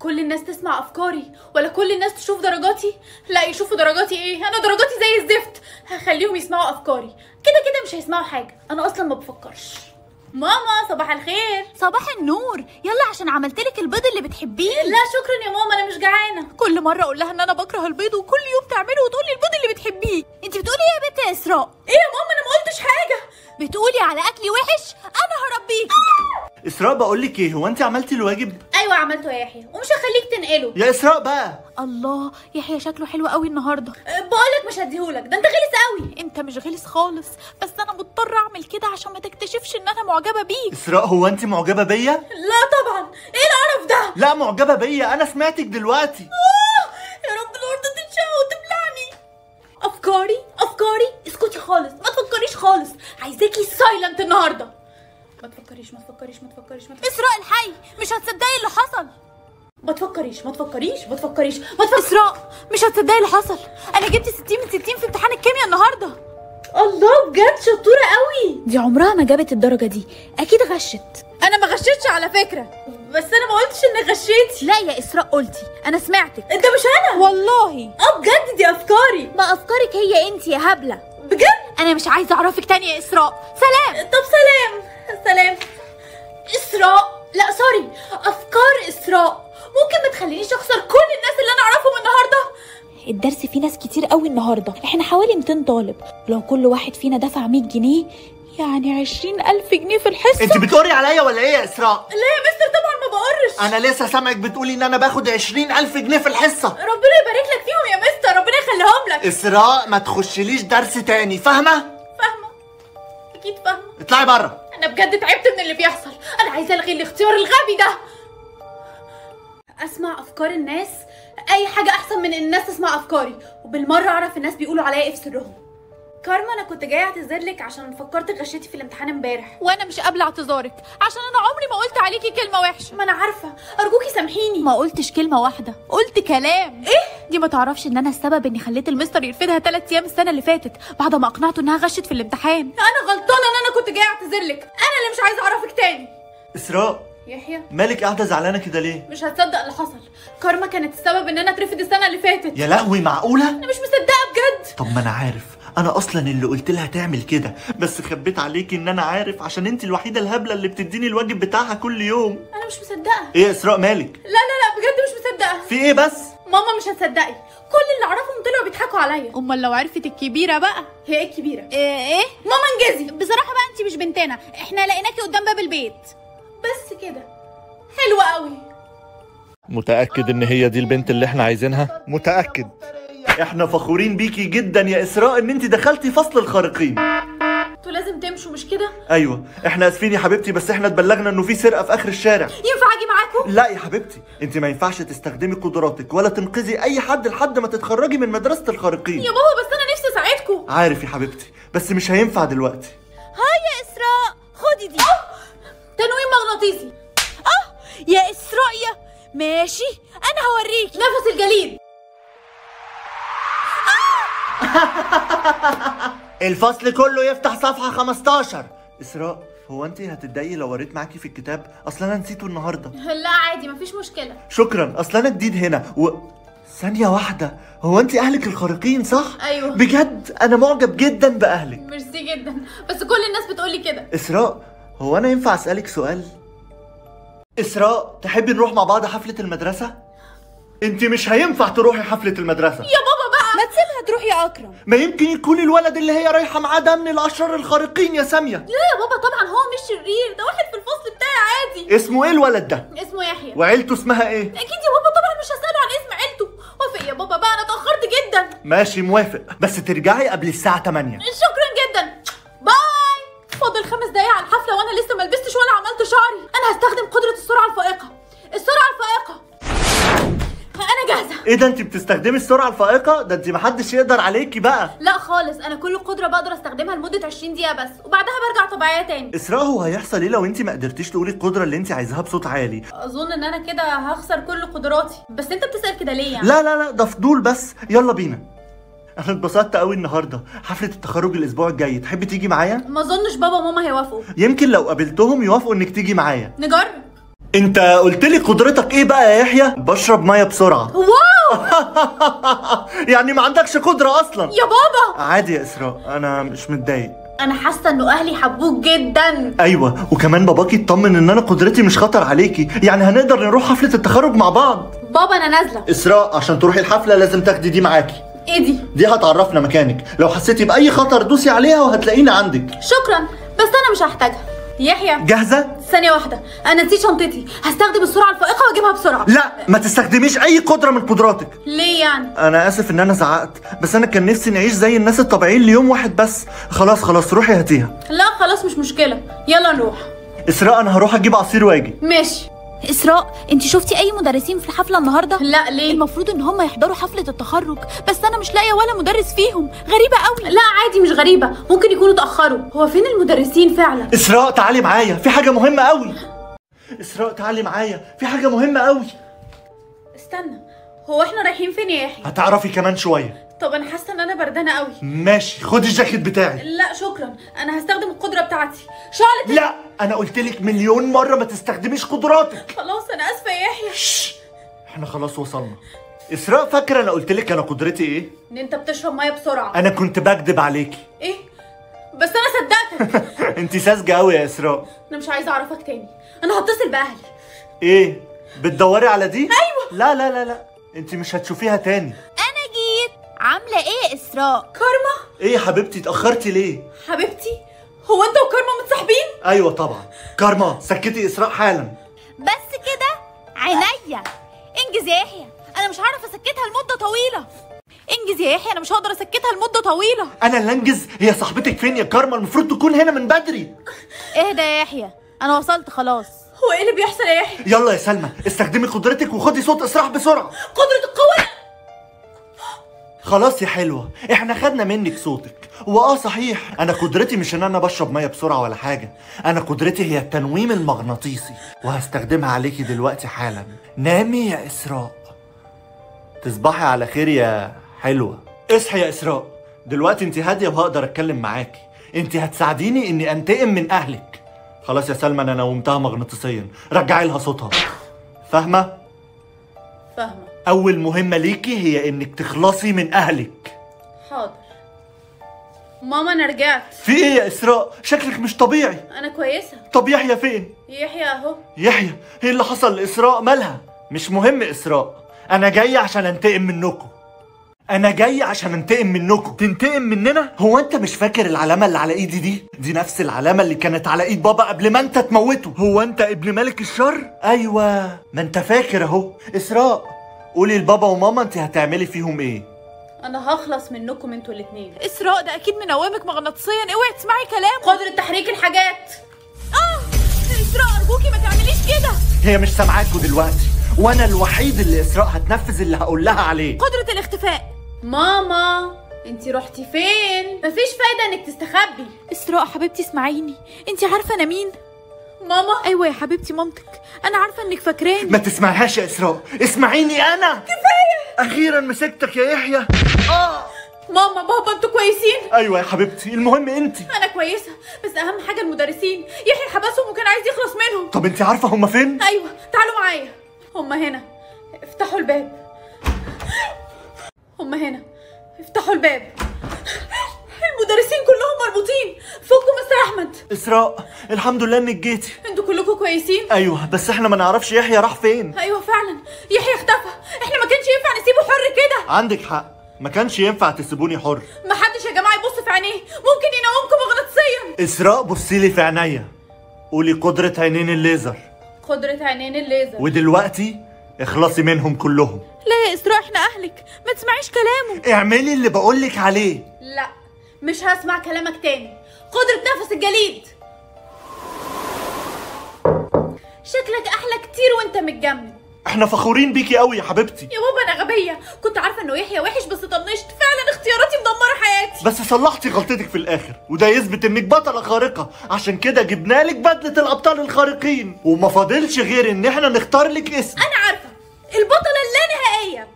كل الناس تسمع افكاري ولا كل الناس تشوف درجاتي؟ لا يشوفوا درجاتي ايه، انا درجاتي زي الزفت. هخليهم يسمعوا افكاري، كده كده مش هيسمعوا حاجه، انا اصلا ما بفكرش. ماما صباح الخير. صباح النور، يلا عشان عملتلك البيض اللي بتحبيه. لا شكرا يا ماما، انا مش جعانه. كل مره اقول لها ان انا بكره البيض وكل يوم تعمله وتقولي البيض اللي بتحبيه. انت بتقولي ايه يا بنت يا اسراء؟ ايه يا ماما، انا ما قلتش حاجه. بتقولي على اكلي وحش، انا هربيكي. اسراء بقول لك ايه، هو انت عملتي الواجب؟ ايوه عملته يا يحيى، ومش هخليك تنقله. يا اسراء بقى. الله، يحيى شكله حلو قوي النهارده. بقولك مش هديهولك، ده انت غلس قوي. انت مش غلس خالص، بس انا مضطره اعمل كده عشان ما تكتشفش ان انا معجبه بيك. اسراء هو انت معجبه بيا؟ لا طبعا، ايه القرف ده؟ لا معجبه بيا، انا سمعتك دلوقتي. يا رب الارض تتشق وتبلعني. افكاري اسكتي خالص، ما تفكريش خالص، عايزاكي سايلنت النهارده. ما تفكريش. اسراء الحي، مش هتصدقي اللي حصل. ما تفكريش. اسراء مش هتصدقي اللي حصل، انا جبت 60 من 60 في امتحان الكيمياء النهارده. الله بجد شطوره قوي. دي عمرها ما جابت الدرجه دي، اكيد غشت. انا ما غشيتش على فكره، بس انا ما قلتش انك غشيتي. لا يا اسراء قلتي، انا سمعتك. انت مش انا والله. بجد دي افكاري. ما افكارك هي انت يا هبله. بجد انا مش عايزه اعرفك تاني يا اسراء. سلام. طب سلام اسراء. لا سوري، افكار اسراء. ممكن ما تخلينيش اخسر كل الناس اللي انا اعرفهم النهارده؟ الدرس فيه ناس كتير قوي النهارده، احنا حوالي 200 طالب، لو كل واحد فينا دفع 100 جنيه يعني 20,000 جنيه في الحصه. انت بتقري عليا ولا ايه يا اسراء؟ لا يا مستر طبعا ما بقرش. انا لسه سامعك بتقولي ان انا باخد 20,000 جنيه في الحصه. ربنا يبارك لك فيهم يا مستر، ربنا يخليهم لك. اسراء ما تخشليش درس تاني، فاهمه؟ اكيد فاهمه. اطلعي بره. انا بجد تعبت من اللي بيحصل، انا عايزه الغي الاختيار الغبي ده. اسمع افكار الناس، اي حاجه احسن من ان الناس تسمع افكاري، وبالمره اعرف الناس بيقولوا عليا ايه في سرهم. كارما انا كنت جايه اعتذر لك عشان فكرت غشيتي في الامتحان امبارح. وانا مش قابله اعتذارك عشان انا عمري ما قلت عليكي كلمه وحشه. ما انا عارفه، ارجوكي سامحيني. ما قلتش كلمه واحده، قلت كلام. ايه دي ما تعرفش ان انا السبب اني خليت المستر يرفدها 3 ايام السنه اللي فاتت بعد ما اقنعته انها غشت في الامتحان. انا غلطانه ان انا كنت جايه اعتذر لك، انا اللي مش عايزه اعرفك تاني. اسراء يحيى مالك قاعده زعلانه كده ليه؟ مش هتصدق اللي حصل، كارما كانت السبب ان انا اترفد السنه اللي فاتت. يا لهوي معقوله؟ انا مش مصدقه بجد. طب ما انا عارف، انا اصلا اللي قلت لها تعمل كده، بس خبيت عليكي ان انا عارف عشان انت الوحيده الهبله اللي بتديني الواجب بتاعها كل يوم. انا مش مصدقه. ايه يا اسراء مالك؟ لا بجد مش مصدقه. في ايه بس؟ ماما مش هتصدقي، كل اللي اعرفهم طلعوا بيضحكوا عليا. امال لو عرفت الكبيره بقى؟ هي ايه الكبيره؟ ايه ماما انجزي. بصراحه بقى انت مش بنتنا، احنا لقيناكي قدام باب البيت بس كده. حلوه قوي. متاكد ان هي دي البنت اللي احنا عايزينها؟ متاكد. احنا فخورين بيكي جدا يا اسراء ان انت دخلتي فصل الخارقين. انتوا لازم تمشوا مش كده؟ ايوه احنا اسفين يا حبيبتي، بس احنا اتبلغنا انه في سرقه في اخر الشارع. ينفع اجي معاكم؟ لا يا حبيبتي، انت ما ينفعش تستخدمي قدراتك ولا تنقذي اي حد لحد ما تتخرجي من مدرسه الخارقين. يا بابا بس انا نفسي اساعدكم. عارف يا حبيبتي، بس مش هينفع دلوقتي. هاي يا اسراء، خدي دي. تنويم مغناطيسي. يا اسراء يا ماشي، انا هوريكي. نفس الجليد. الفصل كله يفتح صفحه 15. اسراء هو انت هتتضايقي لو وريت معاكي في الكتاب؟ اصل انا نسيته النهارده. لا عادي مفيش مشكله. شكرا، اصل انا جديد هنا ثانيه واحده، هو انت اهلك الخارقين صح؟ ايوه بجد انا معجب جدا باهلك. ميرسي جدا، بس كل الناس بتقولي كده. اسراء هو انا ينفع اسالك سؤال؟ اسراء تحبي نروح مع بعض حفله المدرسه؟ انت مش هينفع تروحي حفله المدرسه يا بابا بقى. ما تسيبها تروح يا اكرم. ما يمكن يكون الولد اللي هي رايحه معاه ده من الاشرار الخارقين يا ساميه. لا يا بابا طبعا هو مش شرير، ده واحد في الفصل بتاعي عادي. اسمه ايه الولد ده؟ اسمه يحيى. وعيلته اسمها ايه؟ اكيد يا بابا طبعا مش هسأله عن اسم عيلته. وافق يا بابا بقى، انا اتأخرت جدا. ماشي موافق، بس ترجعي قبل الساعه 8. شكرا جدا، باي. فاضل 5 دقايق على الحفله وانا لسه ما لبستش ولا عملت شعري. انا هستخدم قدره السرعه الفائقه. انا جاهزه. ايه ده انت بتستخدمي السرعه الفائقه؟ ده انت محدش يقدر عليكي بقى. لا خالص، انا كل قدره بقدر استخدمها لمده 20 دقيقه بس، وبعدها برجع طبيعيه تاني. اسراء هو هيحصل ايه لو انت ما قدرتيش تقولي القدره اللي انت عايزاها بصوت عالي؟ اظن ان انا كده هخسر كل قدراتي. بس انت بتسال كده ليه يعني؟ لا ده فضول بس. يلا بينا. انا اتبسطت قوي النهارده. حفله التخرج الاسبوع الجاي، تحبي تيجي معايا؟ ما اظنش بابا وماما هيوافقوا. يمكن لو قابلتهم يوافقوا انك تيجي معايا. نجرب. انت قلت لي قدرتك ايه بقى يا يحيى؟ بشرب ميه بسرعه. واو. يعني ما عندكش قدره اصلا يا بابا. عادي يا اسراء، انا مش متضايق. انا حاسه انه اهلي حبوك جدا. ايوه، وكمان باباكي اطمن ان انا قدرتي مش خطر عليكي، يعني هنقدر نروح حفله التخرج مع بعض. بابا انا نازله. اسراء عشان تروحي الحفله لازم تاخدي دي معاكي. ايه دي هتعرفنا مكانك، لو حسيتي باي خطر دوسي عليها وهتلاقينا عندك. شكرا، بس انا مش هحتاجها. يحيى جاهزه؟ ثانيه واحده، انا نسيت شنطتي، هستخدم السرعه الفائقه واجيبها بسرعه. لا، ما تستخدميش اي قدره من قدراتك. ليه يعني؟ انا اسف ان انا زعقت، بس انا كان نفسي نعيش زي الناس الطبيعيين ليوم واحد بس. خلاص روحي هاتيها. لا خلاص مش مشكله، يلا نروح. اسراء انا هروح اجيب عصير واجي. ماشي. اسراء، انت شفتي اي مدرسين في الحفله النهارده؟ لا ليه؟ المفروض ان هم يحضروا حفله التخرج، بس انا مش لاقيه ولا مدرس فيهم. غريبه قوي. لا عادي مش غريبه، ممكن يكونوا اتاخروا. هو فين المدرسين فعلا؟ اسراء تعالي معايا، في حاجه مهمه قوي. اسراء تعالي معايا، في حاجه مهمه قوي. استنى، هو احنا رايحين فين يا يحيى؟ هتعرفي كمان شويه. طب انا حاسه ان انا بردانه قوي. ماشي، خدي الجاكيت بتاعي. لا شكرا، انا هستخدم القدره بتاعتي. شارلت. لا، انا قلت لك مليون مره ما تستخدميش قدراتك. خلاص انا اسفه يا يحيى. احنا خلاص وصلنا. اسراء فاكره انا قلت لك انا قدرتي ايه؟ ان انت بتشرب ميه بسرعه. انا كنت بكدب عليكي. ايه؟ بس انا صدقتك. انت ساذجه قوي يا اسراء. انا مش عايزه اعرفك تاني، انا هتصل باهلي. ايه؟ بتدوري على دي؟ ايوه. لا لا لا لا، انت مش هتشوفيها تاني. انا جيت. عامله ايه يا اسراء؟ كارما. ايه يا حبيبتي اتاخرتي ليه؟ حبيبتي، هو انت وكارما متصاحبين؟ ايوه طبعا. كارما سكتي اسراء حالا. بس كده؟ عينيا. انجز يا يحيى، انا مش هعرف اسكتها لمده طويله. انجز يا يحيى، انا مش هقدر اسكتها لمده طويله. انا اللي انجز؟ هي صاحبتك فين يا كارما؟ المفروض تكون هنا من بدري. اهدى يا يحيى، انا وصلت خلاص. هو ايه اللي بيحصل يا يحيى؟ يلا يا سلمى استخدمي قدرتك وخدي صوت اسراء بسرعه. قدره القوه. خلاص يا حلوه، احنا خدنا منك صوتك. صحيح، انا قدرتي مش ان انا بشرب ميه بسرعه ولا حاجه، انا قدرتي هي التنويم المغناطيسي وهستخدمها عليكي دلوقتي حالا. نامي يا اسراء. تصبحي على خير يا حلوه. اصحي يا اسراء، دلوقتي انت هاديه وهقدر اتكلم معاكي. انت هتساعديني اني انتقم من اهلك. خلاص يا سلمى، انا نومتها مغناطيسيا، رجعي لها صوتها. فاهمه؟ فاهمه. اول مهمه ليكي هي انك تخلصي من اهلك. حاضر. ماما انا رجعت. في ايه يا اسراء؟ شكلك مش طبيعي. انا كويسه. طب يحيى فين؟ يحيى اهو. يحيى؟ ايه اللي حصل لاسراء؟ مالها؟ مش مهم اسراء، انا جاي عشان انتقم منكم. انا جاي عشان انتقم منكم. تنتقم مننا؟ هو انت مش فاكر العلامه اللي على ايدي دي؟ دي نفس العلامه اللي كانت على ايد بابا قبل ما انت تموته. هو انت ابن ملك الشر؟ ايوه، ما انت فاكر اهو. اسراء قولي لبابا وماما انت هتعملي فيهم ايه. انا هخلص منكم انتوا الاثنين. اسراء ده اكيد منومك مغناطيسيا، اوعي تسمعي كلامه. قدره تحريك الحاجات. اسراء ارجوكي ما تعمليش كده. هي مش سامعاكوا دلوقتي، وانا الوحيد اللي اسراء هتنفذ اللي هقول لها عليه. قدره الاختفاء. ماما انتي رحتي فين؟ مفيش فايده انك تستخبي. اسراء حبيبتي اسمعيني، انتي عارفه انا مين؟ ماما. ايوه يا حبيبتي مامتك، انا عارفه انك فاكراني. ما تسمعهاش يا اسراء، اسمعيني انا. كفايه. اخيرا مسكتك يا يحيى. ماما بابا انتوا كويسين؟ ايوه يا حبيبتي، المهم انت. انا كويسه، بس اهم حاجه المدرسين. يحيى حبسهم وكان عايز يخلص منهم. طب انت عارفه هم فين؟ ايوه تعالوا معايا، هم هنا. افتحوا الباب. هم هنا، افتحوا الباب. المدرسين كلهم مربوطين. فكوا مستر احمد. اسراء الحمد لله انك جيتي. انتوا كلكم كويسين؟ ايوه، بس احنا ما نعرفش يحيى راح فين. ايوه فعلا يحيى اختفى، احنا ما كانش ينفع نسيبه حر كده. عندك حق، ما كانش ينفع تسيبوني حر. ما حدش يا جماعه يبص في عينيه، ممكن ينومكم مغناطيسيا. اسراء بصي لي في عينيا، قولي قدرة عينين الليزر. قدرة عينين الليزر. ودلوقتي اخلصي منهم كلهم. لا يا اسراء احنا اهلك، ما تسمعيش كلامه. اعملي اللي بقولك عليه. لا مش هسمع كلامك تاني. قدرة نفس الجليد. شكلك احلى كتير وانت متجمد. احنا فخورين بيكي قوي يا حبيبتي. يا بابا انا غبيه، كنت عارفه انه يحيى وحش بس طنشت. فعلا اختياراتي مدمره حياتي. بس صلحتي غلطتك في الاخر، وده يثبت انك بطله خارقه، عشان كده جبنا لك بدله الابطال الخارقين، وما فاضلش غير ان احنا نختار لك اسم. انا عارفه، البطله اللانهائيه